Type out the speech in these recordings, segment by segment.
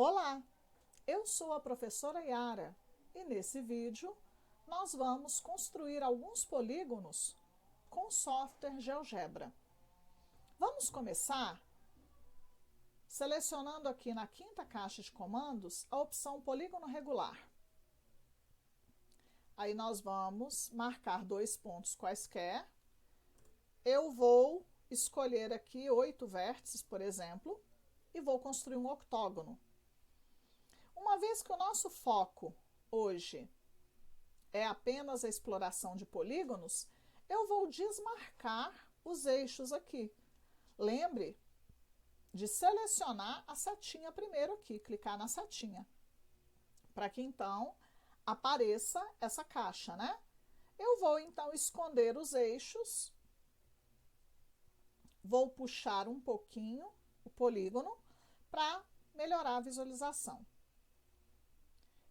Olá, eu sou a professora Yara e nesse vídeo nós vamos construir alguns polígonos com o software GeoGebra. Vamos começar selecionando aqui na quinta caixa de comandos a opção polígono regular. Aí nós vamos marcar 2 pontos quaisquer. Eu vou escolher aqui 8 vértices, por exemplo, e vou construir um octógono. Uma vez que o nosso foco hoje é apenas a exploração de polígonos, eu vou desmarcar os eixos aqui. Lembre de selecionar a setinha primeiro aqui, clicar na setinha, para que então apareça essa caixa, né? Eu vou então esconder os eixos, vou puxar um pouquinho o polígono para melhorar a visualização.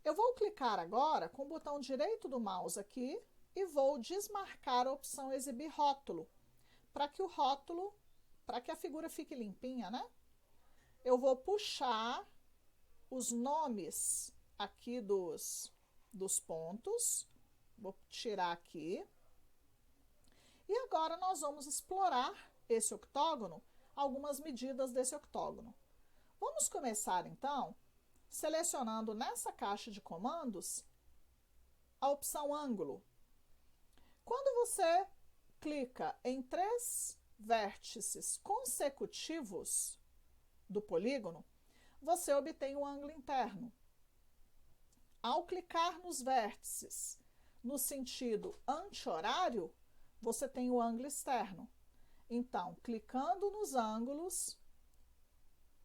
Eu vou clicar agora com o botão direito do mouse aqui e vou desmarcar a opção exibir rótulo, para que a figura fique limpinha, né? Eu vou puxar os nomes aqui dos pontos, vou tirar aqui. E agora nós vamos explorar esse octógono, algumas medidas desse octógono. Vamos começar então selecionando nessa caixa de comandos a opção ângulo. Quando você clica em 3 vértices consecutivos do polígono, você obtém um ângulo interno. Ao clicar nos vértices no sentido anti-horário, você tem o ângulo externo. Então, clicando nos ângulos,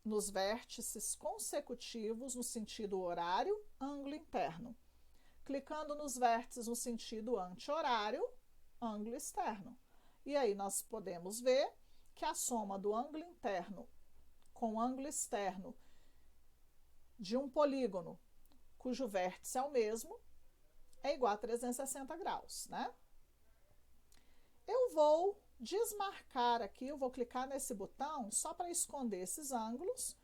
nos vértices consecutivos no sentido horário, ângulo interno. Clicando nos vértices no sentido anti-horário, ângulo externo. E aí nós podemos ver que a soma do ângulo interno com o ângulo externo de um polígono cujo vértice é o mesmo é igual a 360 graus, né? Eu vou desmarcar aqui, eu vou clicar nesse botão só para esconder esses ângulos,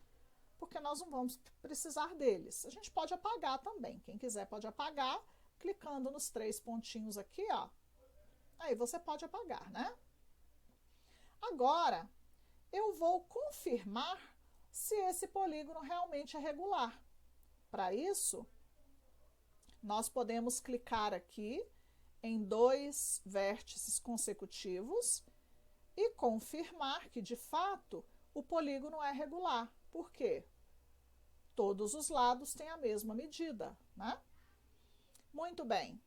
porque nós não vamos precisar deles. A gente pode apagar também, quem quiser pode apagar, clicando nos 3 pontinhos aqui, ó. Aí você pode apagar, né? Agora, eu vou confirmar se esse polígono realmente é regular. Para isso, nós podemos clicar aqui em 2 vértices consecutivos e confirmar que, de fato, o polígono é regular. Por quê? Todos os lados têm a mesma medida, né? Muito bem.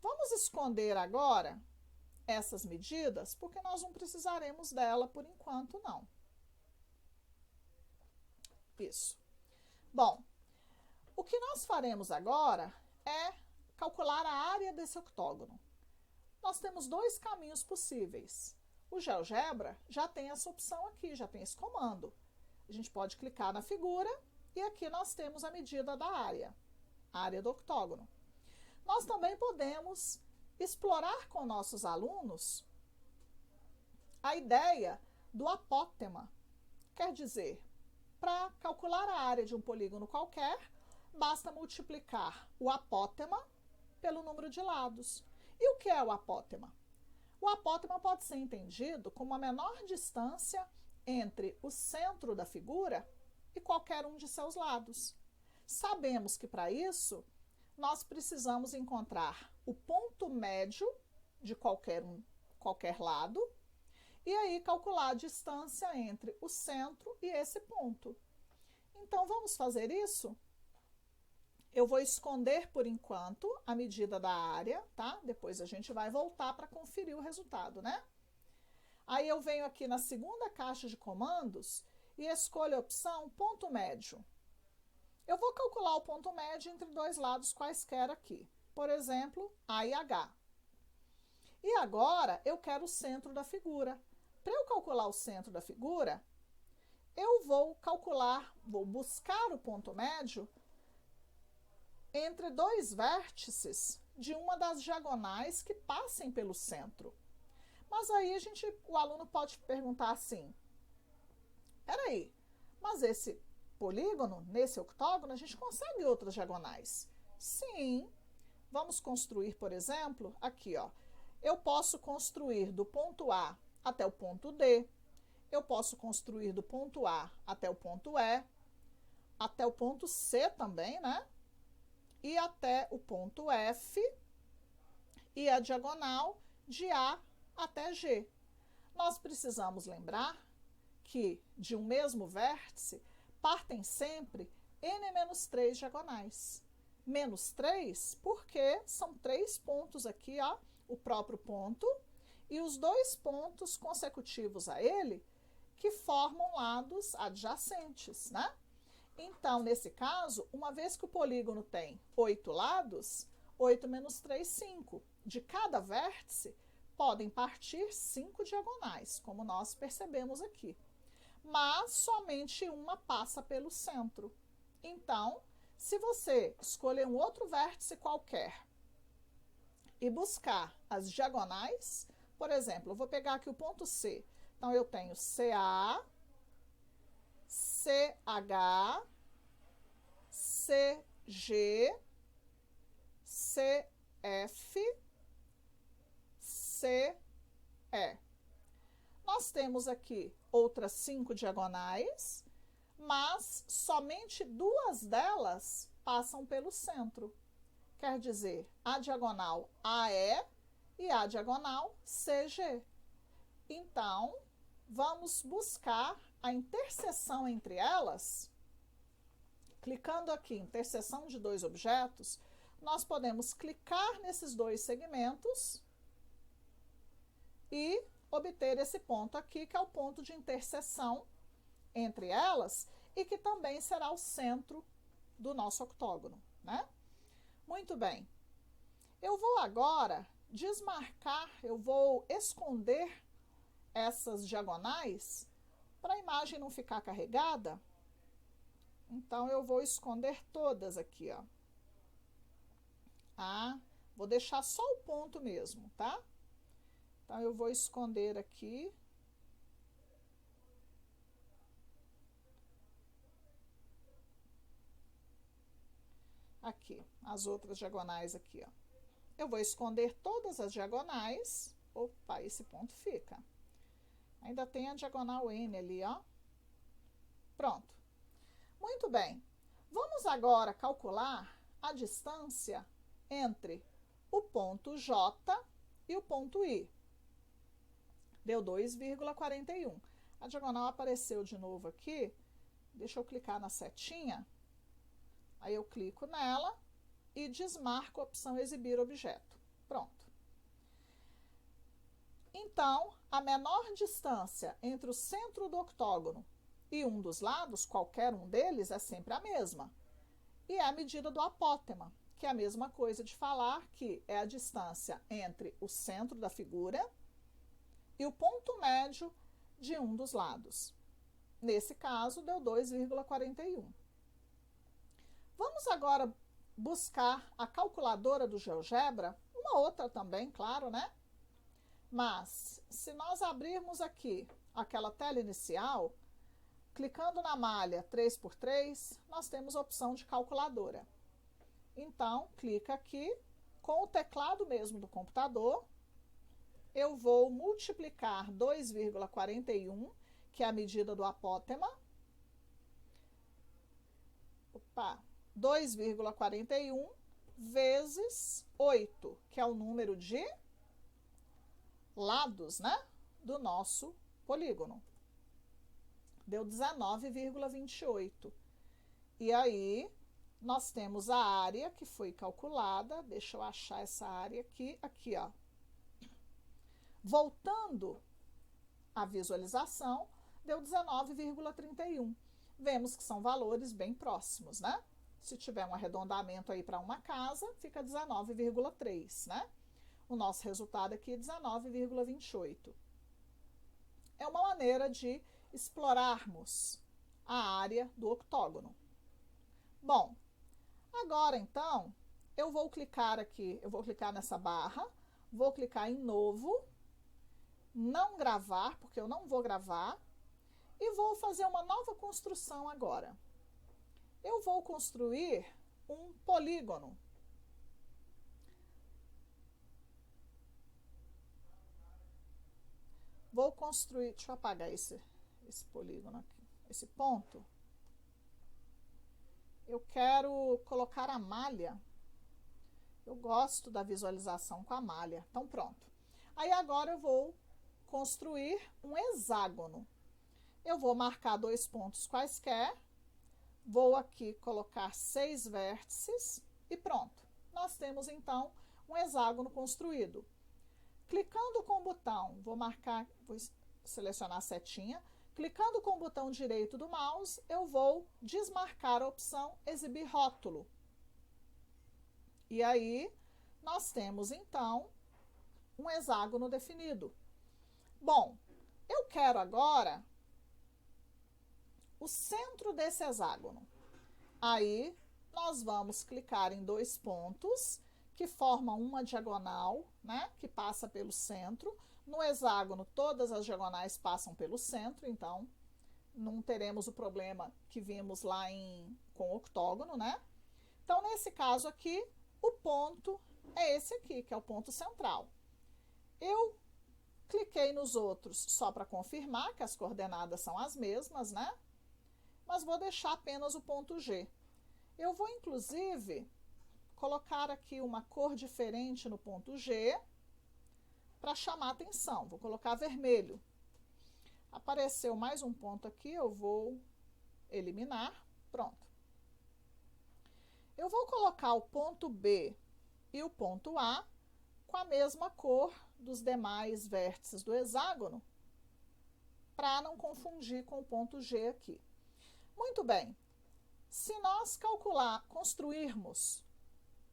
Vamos esconder agora essas medidas, porque nós não precisaremos dela por enquanto, não. Isso. Bom, o que nós faremos agora é calcular a área desse octógono. Nós temos 2 caminhos possíveis. O GeoGebra já tem essa opção aqui, já tem esse comando. A gente pode clicar na figura e aqui nós temos a medida da área, a área do octógono. Nós também podemos explorar com nossos alunos a ideia do apótema. Quer dizer, para calcular a área de um polígono qualquer, basta multiplicar o apótema pelo número de lados. E o que é o apótema? O apótema pode ser entendido como a menor distância entre o centro da figura e qualquer um de seus lados. Sabemos que para isso nós precisamos encontrar o ponto médio de qualquer lado e aí calcular a distância entre o centro e esse ponto. Então vamos fazer isso? Eu vou esconder por enquanto a medida da área, tá? Depois a gente vai voltar para conferir o resultado, né? Aí eu venho aqui na segunda caixa de comandos e escolho a opção ponto médio. Eu vou calcular o ponto médio entre 2 lados quaisquer aqui, por exemplo, A e H. E agora eu quero o centro da figura. Para eu calcular o centro da figura, eu vou buscar o ponto médio entre 2 vértices de uma das diagonais que passem pelo centro. Mas aí o aluno pode perguntar assim, peraí, mas esse polígono, nesse octógono, a gente consegue outras diagonais. Sim, vamos construir, por exemplo, aqui, ó. Eu posso construir do ponto A até o ponto D, eu posso construir do ponto A até o ponto E, até o ponto C também, né? E até o ponto F, e a diagonal de A até G. Nós precisamos lembrar que de um mesmo vértice partem sempre n-3 diagonais. Menos 3 porque são 3 pontos aqui, ó, o próprio ponto, e os 2 pontos consecutivos a ele que formam lados adjacentes, né? Então, nesse caso, uma vez que o polígono tem 8 lados, 8 menos 3, 5. De cada vértice, podem partir 5 diagonais, como nós percebemos aqui. Mas somente uma passa pelo centro. Então, se você escolher um outro vértice qualquer e buscar as diagonais, por exemplo, eu vou pegar aqui o ponto C. Então, eu tenho CA, CH, CG, CF, CE. Nós temos aqui outras 5 diagonais, mas somente 2 delas passam pelo centro. Quer dizer, a diagonal AE e a diagonal CG. Então, vamos buscar a interseção entre elas. Clicando aqui, interseção de 2 objetos, nós podemos clicar nesses 2 segmentos e obter esse ponto aqui, que é o ponto de interseção entre elas e que também será o centro do nosso octógono, né? Muito bem. Eu vou agora desmarcar, eu vou esconder essas diagonais para a imagem não ficar carregada. Então, eu vou esconder todas aqui, ó. Vou deixar só o ponto mesmo, tá? Então, eu vou esconder aqui. Aqui, as outras diagonais aqui, ó. Eu vou esconder todas as diagonais. Opa, esse ponto fica. Ainda tem a diagonal N ali, ó. Pronto. Muito bem. Vamos agora calcular a distância entre o ponto J e o ponto I. Deu 2,41. A diagonal apareceu de novo aqui. Deixa eu clicar na setinha. Aí eu clico nela e desmarco a opção exibir objeto. Pronto. Então, a menor distância entre o centro do octógono e um dos lados, qualquer um deles, é sempre a mesma. E é a medida do apótema, que é a mesma coisa de falar que é a distância entre o centro da figura e o ponto médio de um dos lados. Nesse caso, deu 2,41. Vamos agora buscar a calculadora do GeoGebra, uma outra também, claro, né? Mas, se nós abrirmos aqui aquela tela inicial, clicando na malha 3x3, nós temos a opção de calculadora. Então, clica aqui, com o teclado mesmo do computador, eu vou multiplicar 2,41, que é a medida do apótema. 2,41 vezes 8, que é o número de lados, né, do nosso polígono. Deu 19,28. E aí, nós temos a área que foi calculada. Deixa eu achar essa área aqui, ó. Voltando à visualização, deu 19,31. Vemos que são valores bem próximos, né? Se tiver um arredondamento aí para uma casa, fica 19,3, né? O nosso resultado aqui é 19,28. É uma maneira de explorarmos a área do octógono. Bom, agora então, eu vou clicar aqui, eu vou clicar nessa barra, vou clicar em novo, não gravar, porque eu não vou gravar, e vou fazer uma nova construção agora. eu vou construir um polígono. Vou construir, deixa eu apagar esse polígono aqui, esse ponto. Eu quero colocar a malha. Eu gosto da visualização com a malha. Então, pronto. Aí, agora eu vou construir um hexágono. Eu vou marcar 2 pontos quaisquer. Vou aqui colocar 6 vértices e pronto. Nós temos, então, um hexágono construído. Clicando com o botão, vou selecionar a setinha. Clicando com o botão direito do mouse, eu vou desmarcar a opção Exibir rótulo. E aí, nós temos, então, um hexágono definido. Bom, eu quero agora o centro desse hexágono. Aí, nós vamos clicar em 2 pontos que formam uma diagonal, né, que passa pelo centro. No hexágono, todas as diagonais passam pelo centro, então não teremos o problema que vimos lá com o octógono, né? Então, nesse caso aqui, o ponto é esse aqui, que é o ponto central. Eu cliquei nos outros só para confirmar que as coordenadas são as mesmas, né? Mas vou deixar apenas o ponto G. Eu vou, inclusive, colocar aqui uma cor diferente no ponto G para chamar atenção. Vou colocar vermelho. Apareceu mais um ponto aqui, eu vou eliminar. Pronto. Eu vou colocar o ponto B e o ponto A com a mesma cor dos demais vértices do hexágono, para não confundir com o ponto G aqui. Muito bem. Se nós construirmos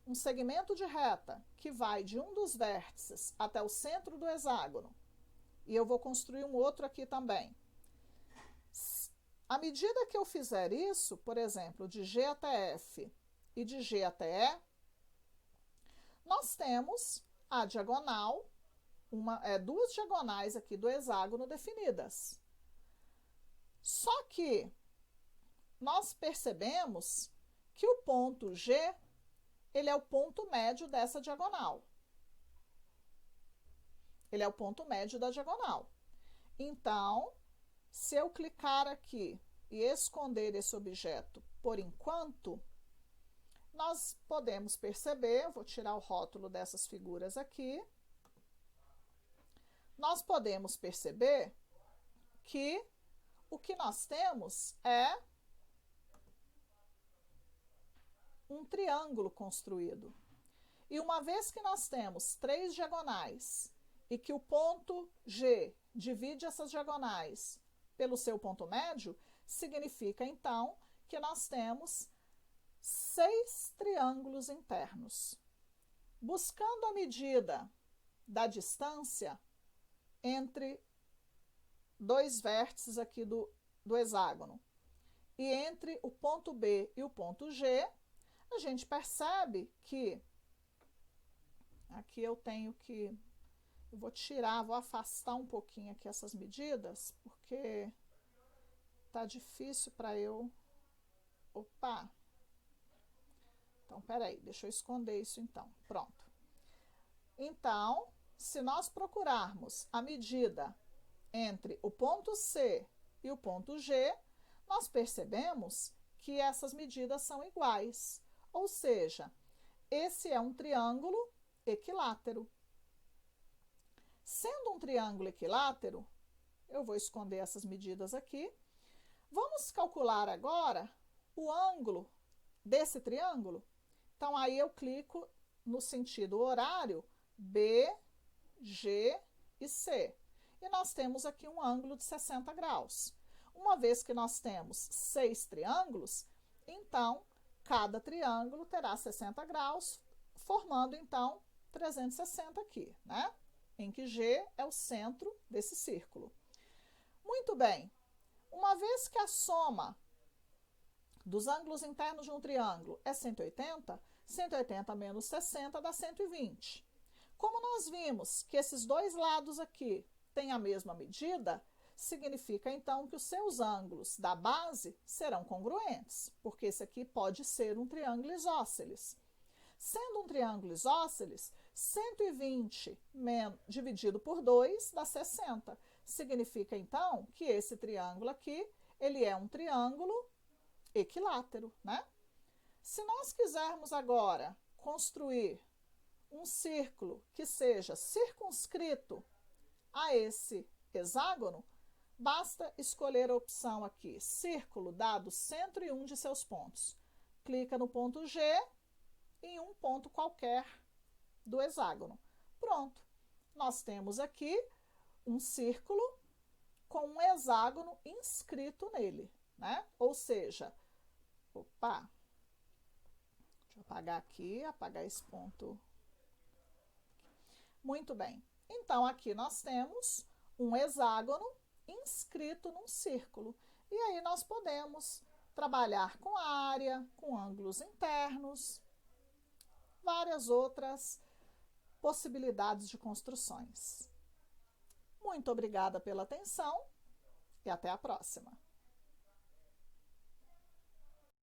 um segmento de reta que vai de um dos vértices até o centro do hexágono, e eu vou construir um outro aqui também. À medida que eu fizer isso, por exemplo, de G até F e de G até E, nós temos a diagonal, duas diagonais aqui do hexágono definidas. Só que nós percebemos que o ponto G, ele é o ponto médio dessa diagonal. Ele é o ponto médio da diagonal. Então, se eu clicar aqui e esconder esse objeto por enquanto, nós podemos perceber, vou tirar o rótulo dessas figuras aqui, nós podemos perceber que o que nós temos é um triângulo construído. E uma vez que nós temos 3 diagonais e que o ponto G divide essas diagonais pelo seu ponto médio, significa então que nós temos 6 triângulos internos. Buscando a medida da distância entre 2 vértices aqui do hexágono e entre o ponto B e o ponto G, a gente percebe que aqui eu vou afastar um pouquinho aqui essas medidas, porque tá difícil para eu... Opa! Então, peraí, deixa eu esconder isso então. Pronto. Então, se nós procurarmos a medida entre o ponto C e o ponto G, nós percebemos que essas medidas são iguais. Ou seja, esse é um triângulo equilátero. Sendo um triângulo equilátero, eu vou esconder essas medidas aqui. Vamos calcular agora o ângulo desse triângulo. Então, aí eu clico no sentido horário B, G e C. E nós temos aqui um ângulo de 60 graus. Uma vez que nós temos 6 triângulos, então, cada triângulo terá 60 graus, formando, então, 360 aqui, né? Em que G é o centro desse círculo. Muito bem. Uma vez que a soma dos ângulos internos de um triângulo é 180, 180 menos 60 dá 120. Como nós vimos que esses dois lados aqui têm a mesma medida, significa então que os seus ângulos da base serão congruentes, porque esse aqui pode ser um triângulo isósceles. Sendo um triângulo isósceles, 120 dividido por 2 dá 60. Significa então que esse triângulo aqui, ele é um triângulo equilátero, né? Se nós quisermos agora construir um círculo que seja circunscrito a esse hexágono, basta escolher a opção aqui, círculo dado centro e um de seus pontos. Clica no ponto G em um ponto qualquer do hexágono. Pronto, nós temos aqui um círculo com um hexágono inscrito nele, né? Ou seja, opa, deixa eu apagar aqui, apagar esse ponto. Muito bem, então aqui nós temos um hexágono inscrito num círculo. E aí nós podemos trabalhar com área, com ângulos internos, várias outras possibilidades de construções. Muito obrigada pela atenção e até a próxima!